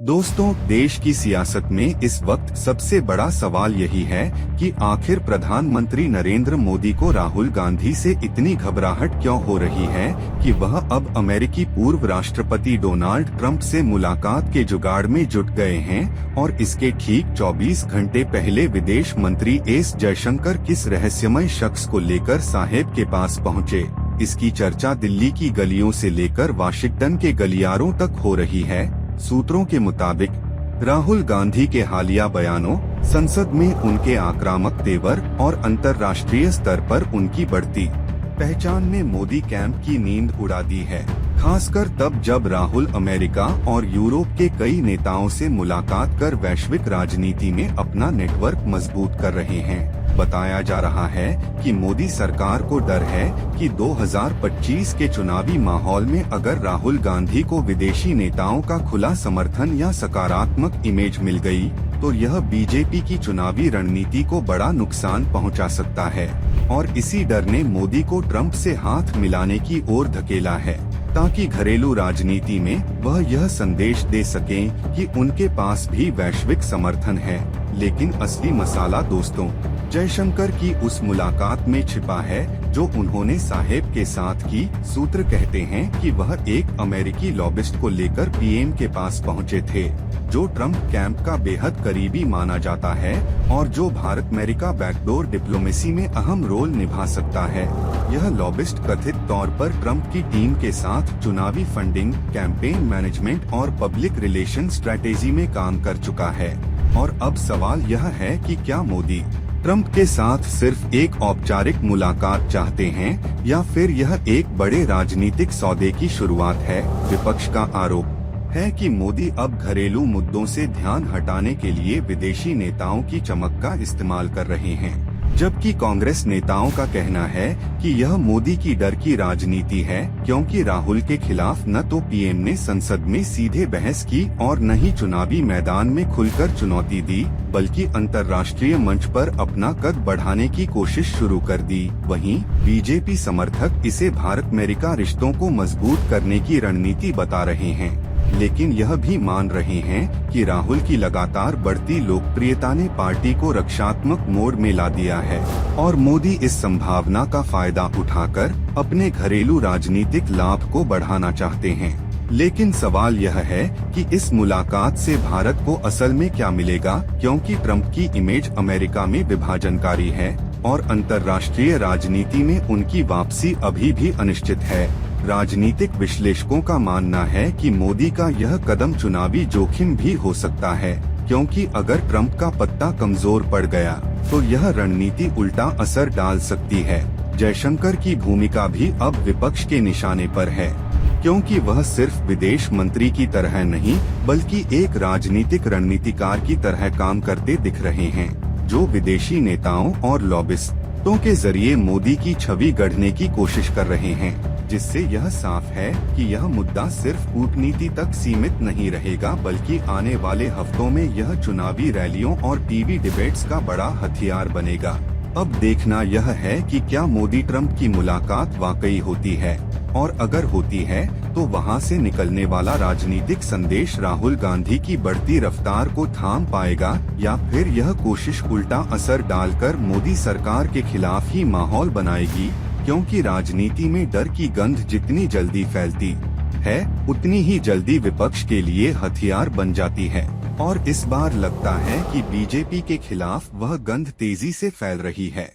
दोस्तों, देश की सियासत में इस वक्त सबसे बड़ा सवाल यही है कि आखिर प्रधानमंत्री नरेंद्र मोदी को राहुल गांधी से इतनी घबराहट क्यों हो रही है कि वह अब अमेरिकी पूर्व राष्ट्रपति डोनाल्ड ट्रंप से मुलाकात के जुगाड़ में जुट गए हैं और इसके ठीक 24 घंटे पहले विदेश मंत्री एस जयशंकर किस रहस्यमय शख्स को लेकर साहेब के पास पहुँचे। इसकी चर्चा दिल्ली की गलियों से लेकर वाशिंगटन के गलियारों तक हो रही है। सूत्रों के मुताबिक राहुल गांधी के हालिया बयानों, संसद में उनके आक्रामक तेवर और अंतर्राष्ट्रीय स्तर पर उनकी बढ़ती पहचान ने मोदी कैंप की नींद उड़ा दी है। खासकर तब जब राहुल अमेरिका और यूरोप के कई नेताओं से मुलाकात कर वैश्विक राजनीति में अपना नेटवर्क मजबूत कर रहे हैं। बताया जा रहा है कि मोदी सरकार को डर है कि 2025 के चुनावी माहौल में अगर राहुल गांधी को विदेशी नेताओं का खुला समर्थन या सकारात्मक इमेज मिल गई, तो यह बीजेपी की चुनावी रणनीति को बड़ा नुकसान पहुंचा सकता है और इसी डर ने मोदी को ट्रंप से हाथ मिलाने की ओर धकेला है, ताकि घरेलू राजनीति में वह यह संदेश दे सकें कि उनके पास भी वैश्विक समर्थन है। लेकिन असली मसाला दोस्तों, जयशंकर की उस मुलाकात में छिपा है जो उन्होंने साहेब के साथ की। सूत्र कहते हैं कि वह एक अमेरिकी लॉबिस्ट को लेकर पीएम के पास पहुंचे थे, जो ट्रंप कैंप का बेहद करीबी माना जाता है और जो भारत अमेरिका बैकडोर डिप्लोमेसी में अहम रोल निभा सकता है। यह लॉबिस्ट कथित तौर पर ट्रंप की टीम के साथ चुनावी फंडिंग, कैंपेन मैनेजमेंट और पब्लिक रिलेशन स्ट्रेटेजी में काम कर चुका है। और अब सवाल यह है कि क्या मोदी ट्रंप के साथ सिर्फ एक औपचारिक मुलाकात चाहते हैं या फिर यह एक बड़े राजनीतिक सौदे की शुरुआत है। विपक्ष का आरोप है कि मोदी अब घरेलू मुद्दों से ध्यान हटाने के लिए विदेशी नेताओं की चमक का इस्तेमाल कर रहे हैं, जबकि कांग्रेस नेताओं का कहना है कि यह मोदी की डर की राजनीति है, क्योंकि राहुल के खिलाफ न तो पीएम ने संसद में सीधे बहस की और न ही चुनावी मैदान में खुलकर चुनौती दी, बल्कि अंतर्राष्ट्रीय मंच पर अपना कद बढ़ाने की कोशिश शुरू कर दी। वहीं बीजेपी समर्थक इसे भारत अमेरिका रिश्तों को मजबूत करने की रणनीति बता रहे हैं, लेकिन यह भी मान रहे हैं कि राहुल की लगातार बढ़ती लोकप्रियता ने पार्टी को रक्षात्मक मोड में ला दिया है और मोदी इस संभावना का फायदा उठाकर अपने घरेलू राजनीतिक लाभ को बढ़ाना चाहते हैं। लेकिन सवाल यह है कि इस मुलाकात से भारत को असल में क्या मिलेगा, क्योंकि ट्रंप की इमेज अमेरिका में विभाजनकारी है और अंतर्राष्ट्रीय राजनीति में उनकी वापसी अभी भी अनिश्चित है। राजनीतिक विश्लेषकों का मानना है कि मोदी का यह कदम चुनावी जोखिम भी हो सकता है, क्योंकि अगर ट्रंप का पत्ता कमजोर पड़ गया तो यह रणनीति उल्टा असर डाल सकती है। जयशंकर की भूमिका भी अब विपक्ष के निशाने पर है, क्योंकि वह सिर्फ विदेश मंत्री की तरह नहीं बल्कि एक राजनीतिक रणनीतिकार की तरह काम करते दिख रहे हैं, जो विदेशी नेताओं और लॉबिस्टों के जरिए मोदी की छवि गढ़ने की कोशिश कर रहे हैं, जिससे यह साफ है कि यह मुद्दा सिर्फ कूटनीति तक सीमित नहीं रहेगा, बल्कि आने वाले हफ्तों में यह चुनावी रैलियों और टीवी डिबेट्स का बड़ा हथियार बनेगा। अब देखना यह है कि क्या मोदी ट्रंप की मुलाकात वाकई होती है, और अगर होती है तो वहां से निकलने वाला राजनीतिक संदेश राहुल गांधी की बढ़ती रफ्तार को थाम पाएगा, या फिर यह कोशिश उल्टा असर डालकर मोदी सरकार के खिलाफ ही माहौल बनाएगी, क्योंकि राजनीति में डर की गंध जितनी जल्दी फैलती है उतनी ही जल्दी विपक्ष के लिए हथियार बन जाती है। और इस बार लगता है कि बीजेपी के खिलाफ वह गंध तेजी से फैल रही है।